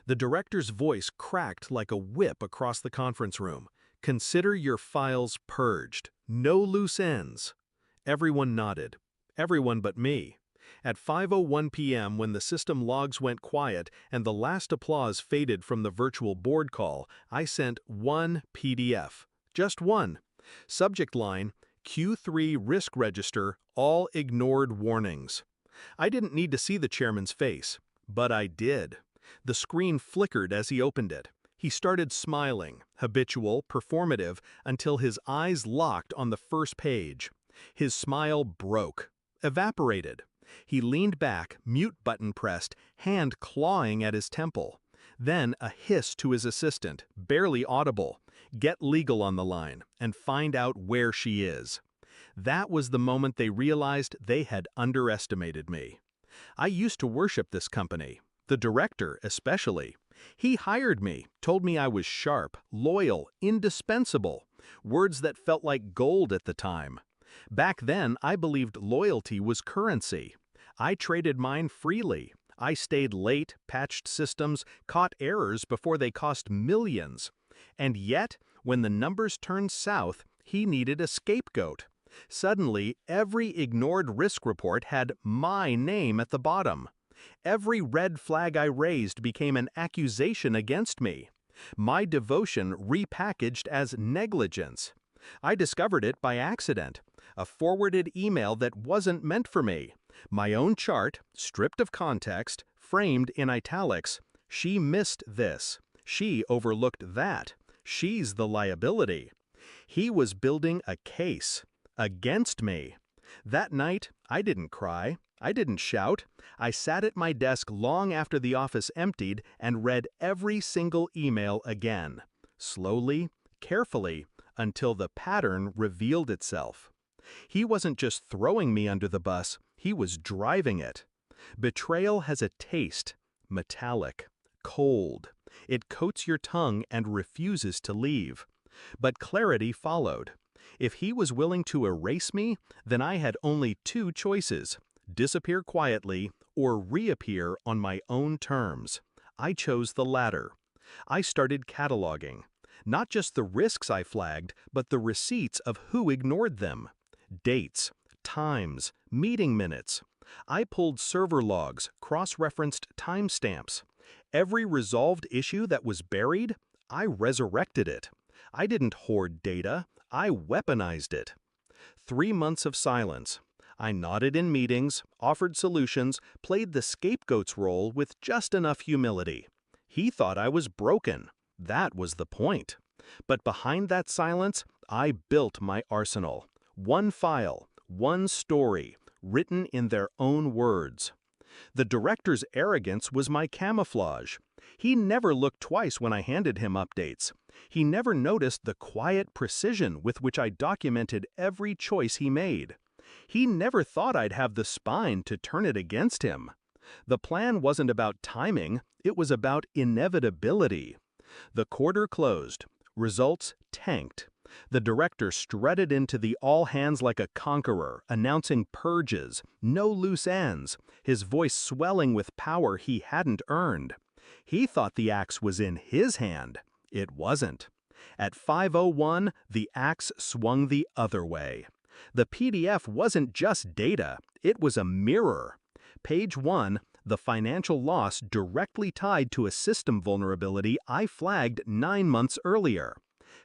The director's voice cracked like a whip across the conference room. Consider your files purged. No loose ends. Everyone nodded. Everyone but me. At 5:01 p.m., when the system logs went quiet and the last applause faded from the virtual board call, I sent one PDF. Just one. Subject line, Q3 Risk Register, all ignored warnings. I didn't need to see the chairman's face, but I did. The screen flickered as he opened it. He started smiling, habitual, performative, until his eyes locked on the first page. His smile broke, evaporated. He leaned back, mute button pressed, hand clawing at his temple. Then a hiss to his assistant, barely audible. Get legal on the line, and find out where she is. That was the moment they realized they had underestimated me. I used to worship this company. The director, especially. He hired me, told me I was sharp, loyal, indispensable, words that felt like gold at the time. Back then, I believed loyalty was currency. I traded mine freely. I stayed late, patched systems, caught errors before they cost millions. And yet, when the numbers turned south, he needed a scapegoat. Suddenly, every ignored risk report had my name at the bottom. Every red flag I raised became an accusation against me. My devotion repackaged as negligence. I discovered it by accident. A forwarded email that wasn't meant for me. My own chart, stripped of context, framed in italics. She missed this. She overlooked that. She's the liability. He was building a case against me. That night, I didn't cry. I didn't shout. I sat at my desk long after the office emptied and read every single email again. Slowly, carefully, until the pattern revealed itself. He wasn't just throwing me under the bus, he was driving it. Betrayal has a taste, metallic, cold. It coats your tongue and refuses to leave. But clarity followed. If he was willing to erase me, then I had only two choices: disappear quietly or reappear on my own terms. I chose the latter. I started cataloging. Not just the risks I flagged, but the receipts of who ignored them. Dates, times, meeting minutes. I pulled server logs, cross-referenced timestamps. Every resolved issue that was buried, I resurrected it. I didn't hoard data, I weaponized it. 3 months of silence. I nodded in meetings, offered solutions, played the scapegoat's role with just enough humility. He thought I was broken. That was the point. But behind that silence, I built my arsenal. One file, one story, written in their own words. The director's arrogance was my camouflage. He never looked twice when I handed him updates. He never noticed the quiet precision with which I documented every choice he made. He never thought I'd have the spine to turn it against him. The plan wasn't about timing, it was about inevitability. The quarter closed. Results tanked. The director strutted into the all-hands like a conqueror, announcing purges, no loose ends, his voice swelling with power he hadn't earned. He thought the axe was in his hand. It wasn't. At 5:01, the axe swung the other way. The PDF wasn't just data, it was a mirror. Page 1, the financial loss directly tied to a system vulnerability I flagged 9 months earlier.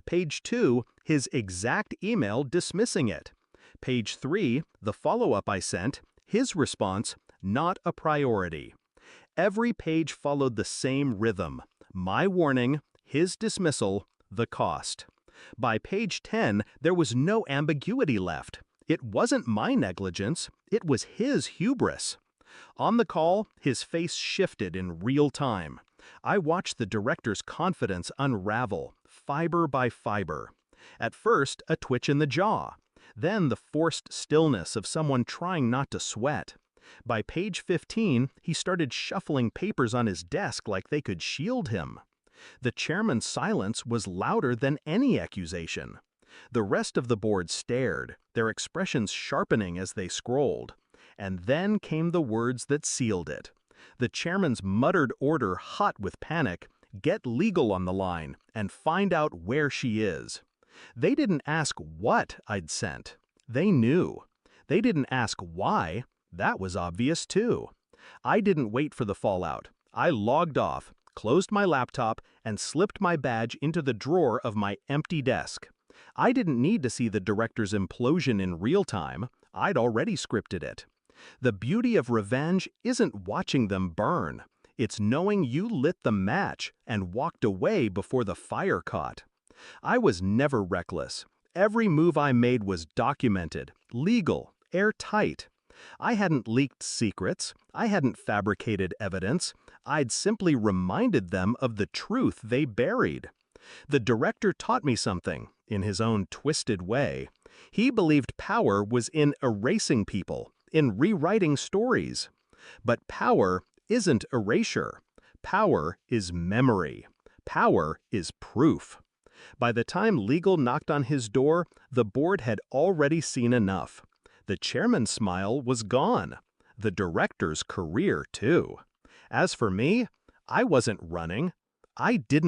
Page 2, his exact email dismissing it. Page 3, the follow-up I sent, his response, not a priority. Every page followed the same rhythm. My warning, his dismissal, the cost. By page 10, there was no ambiguity left. It wasn't my negligence, it was his hubris. On the call, his face shifted in real time. I watched the director's confidence unravel, fiber by fiber. At first, a twitch in the jaw. Then the forced stillness of someone trying not to sweat. By page 15, he started shuffling papers on his desk like they could shield him. The chairman's silence was louder than any accusation. The rest of the board stared, their expressions sharpening as they scrolled. And then came the words that sealed it. The chairman's muttered order, hot with panic, "Get legal on the line and find out where she is." They didn't ask what I'd sent. They knew. They didn't ask why. That was obvious too. I didn't wait for the fallout. I logged off, closed my laptop, and slipped my badge into the drawer of my empty desk. I didn't need to see the director's implosion in real time. I'd already scripted it. The beauty of revenge isn't watching them burn. It's knowing you lit the match and walked away before the fire caught. I was never reckless. Every move I made was documented, legal, airtight. I hadn't leaked secrets. I hadn't fabricated evidence. I'd simply reminded them of the truth they buried. The director taught me something, in his own twisted way. He believed power was in erasing people, in rewriting stories. But power isn't erasure. Power is memory. Power is proof. By the time legal knocked on his door, the board had already seen enough. The chairman's smile was gone. The director's career, too. As for me, I wasn't running. I didn't